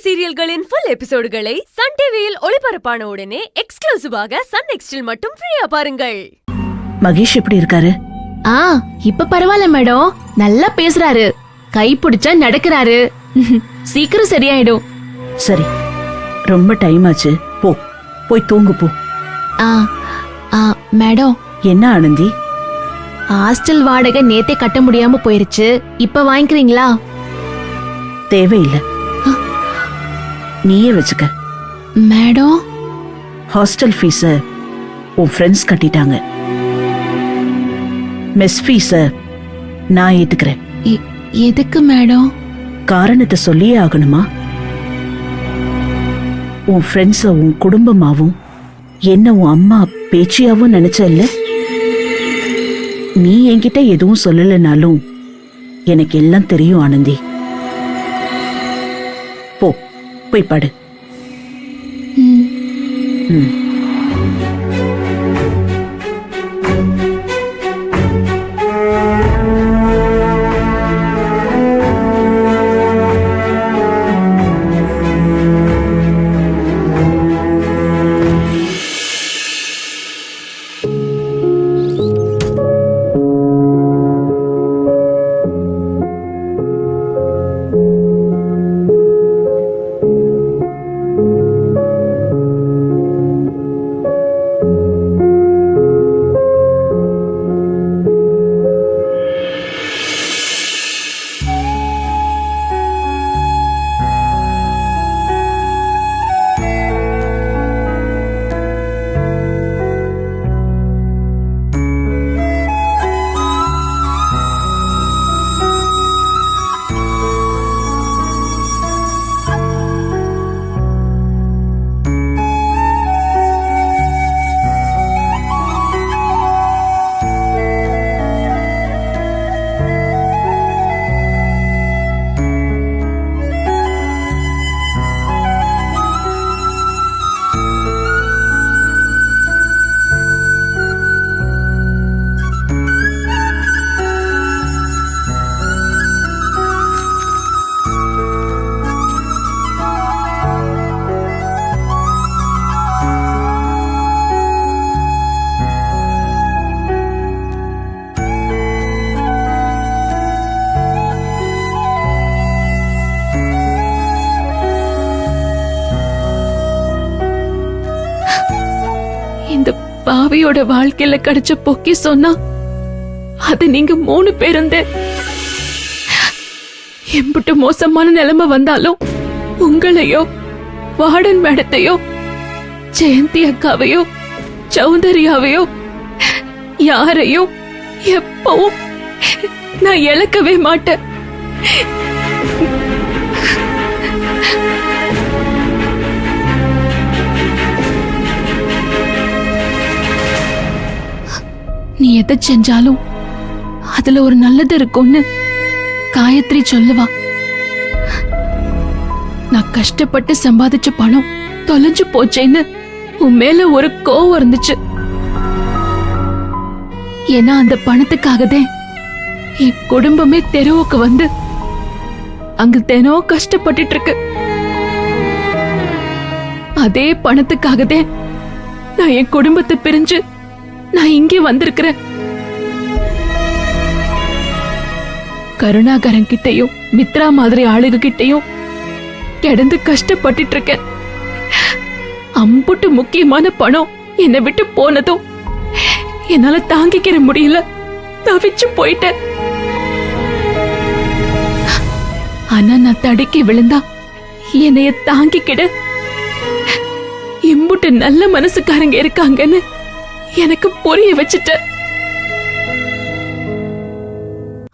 சீரியல்களின் full எபிசோடுகளை Sun டிவியில் ஒளிபரப்பான உடனே எக்ஸ்க்ளூசிவாக சன் நெக்ஸ்டில் மட்டும் ஃப்ரீயா பாருங்கள். மகேஷ் எப்படி இருக்காரு? இப்ப பரவாயில்ல மேடம், நல்லா பேசுறாரு, கை பிடிச்சா நடக்கிறாரு. சீக்கிரம் சரியாயிடும். சரி, ரொம்ப டைம் ஆச்சு, போய் தூங்கு போ. மேடம். என்ன ஆனந்தி? ஹாஸ்டல் வாடகை நேத்தே கட்ட முடியாம போயிருச்சு, இப்ப வாங்கிக்கிறீங்களா? தேவையில்லை, நீயே வச்சுக்க. மேடம், ஹாஸ்டல் ஃபீஸ உன் ஃப்ரெண்ட்ஸ் கட்டிட்டாங்க. மெஸ் ஃபீஸ நான் ஏத்துக்கிறேன். எதுக்கு மேடம்? காரணத்தை சொல்லியே ஆகணுமா? உன் ஃப்ரெண்ட்ஸ உன் குடும்பமாவும் என்ன உன் அம்மா பேச்சியாவும் நினைச்சல்ல? நீ என்கிட்ட எதுவும் சொல்லலைனாலும் எனக்கு எல்லாம் தெரியும் ஆனந்தி. போய் படு. பாவியோட வாழ்க்கையில கிடைச்ச பொக்கி சொன்னா அது நீங்க 3 பேரும். எம்பிட்டு மோசமான நிலைமை வந்தாலும் உங்களையோ, வார்டன் மேடத்தையோ, ஜெயந்தி அக்காவையோ, சௌந்தர்யாவையோ, யாரையும் எப்பவும் நான் இழக்கவே மாட்டேன். நீ எதை செஞ்சாலும் அதுல ஒரு நல்லது இருக்கும்னு காயத்ரி சொல்லுவா. நான் கஷ்டப்பட்டு சம்பாதிச்ச பணம் தொலைஞ்சு போச்சேன்னு உன் மேல ஒரு கோவம் இருந்துச்சு. ஏன்னா அந்த பணத்துக்காகதே என் குடும்பமே தெருவுக்கு வந்து அங்க தினம் கஷ்டப்பட்டுட்டு இருக்கு. அதே பணத்துக்காகதே நான் என் குடும்பத்தை பிரிஞ்சு நான் இங்கே வந்திருக்கிறேன். கருணாகரன் கிட்டையும் மித்ரா மாதிரி ஆளுக கிட்டையும் கிடந்து கஷ்டப்பட்டுட்டு இருக்கேன். அம்புட்டு முக்கியமான பணம் என்னை விட்டு போனதும் என்னால தாங்கிக்கிற முடியல, தவிச்சு போயிட்டேன். ஆனா நான் தடுக்கி விழுந்தா என்னைய தாங்கிக்கிட இம்புட்டு நல்ல மனசுக்காரங்க இருக்காங்கன்னு எனக்கு புரிய வச்சுட்ட.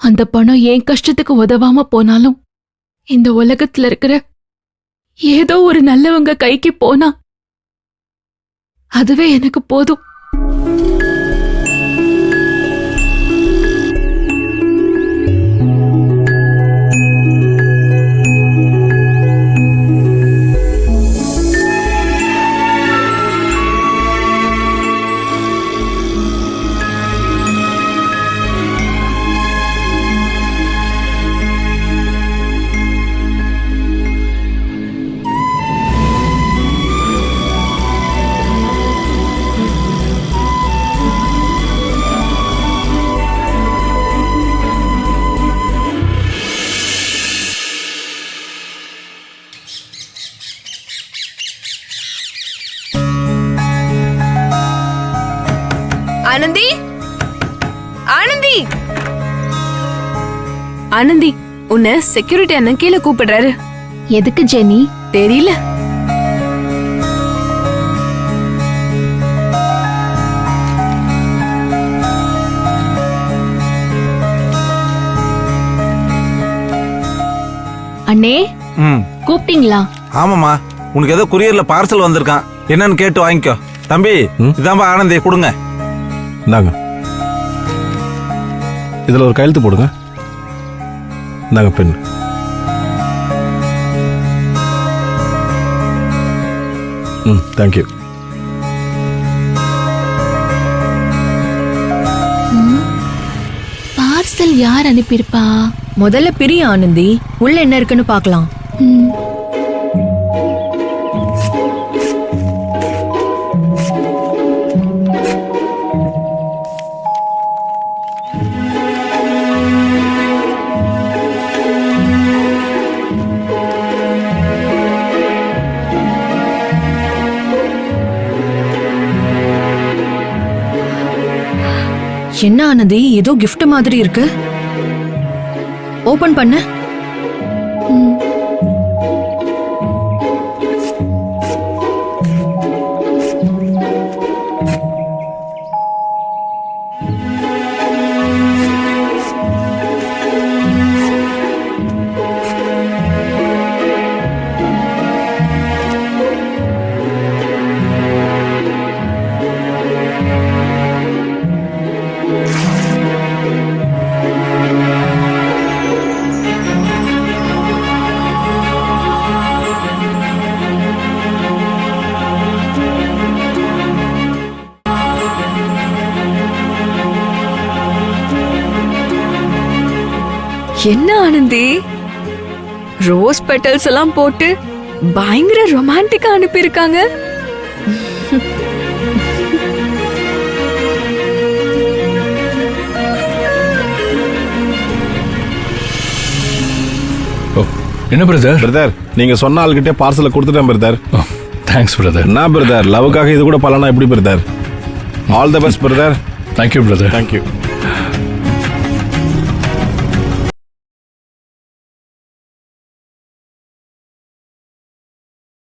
அந்த பணம் என் கஷ்டத்துக்கு உதவாம போனாலும் இந்த உலகத்துல இருக்கிற ஏதோ ஒரு நல்லவங்க கைக்கு போனா அதுவே எனக்கு போதும். ஆனந்தி, ஆனந்தி, ஆனந்தி, உன்னை செக்யூரிட்டி அண்ணன் கீழே கூப்பிடுறாரு. எதுக்கு ஜெனி? தெரியல. அண்ணே ம் கூப்பிட்டீங்களா? ஆமாம்மா, உனக்கு ஏதோ குரியர்ல பார்சல் வந்திருக்கான், என்னன்னு கேட்டு வாங்கிக்கோ. தம்பி, இதாம்பா ஆனந்தி, கொடுங்க. இந்தாங்க, இதில் ஒரு கையெழுத்து போடுங்க. இந்தாங்க பெண். ம், தேங்க்யூ. பார்சல் யார் அனுப்பியிருப்பா? முதல்ல பிரிய ஆனந்தி, உள்ள என்ன இருக்குன்னு பார்க்கலாம். ம், என்ன ஆனந்தி, ஏதோ gift மாதிரி இருக்கு. ஓபன் பண்ண. ம். என்ன ஆனந்தி, ரோஸ் பெட்டல்ஸ் எல்லாம் போட்டு பயங்கர ரொமான்டிக்கா அனுப்பியிருக்காங்க. ஓ, என்ன பிரதர்? பிரதர், நீங்க சொன்ன ஆள்கிட்டே பார்சலை கொடுத்துட்டேன் பிரதர். Thanks brother. என்ன பிரதர், லவ்வுக்காக இது கூட பண்ணலாம் எப்படி brother? All the best brother. Thank you brother. Thank you.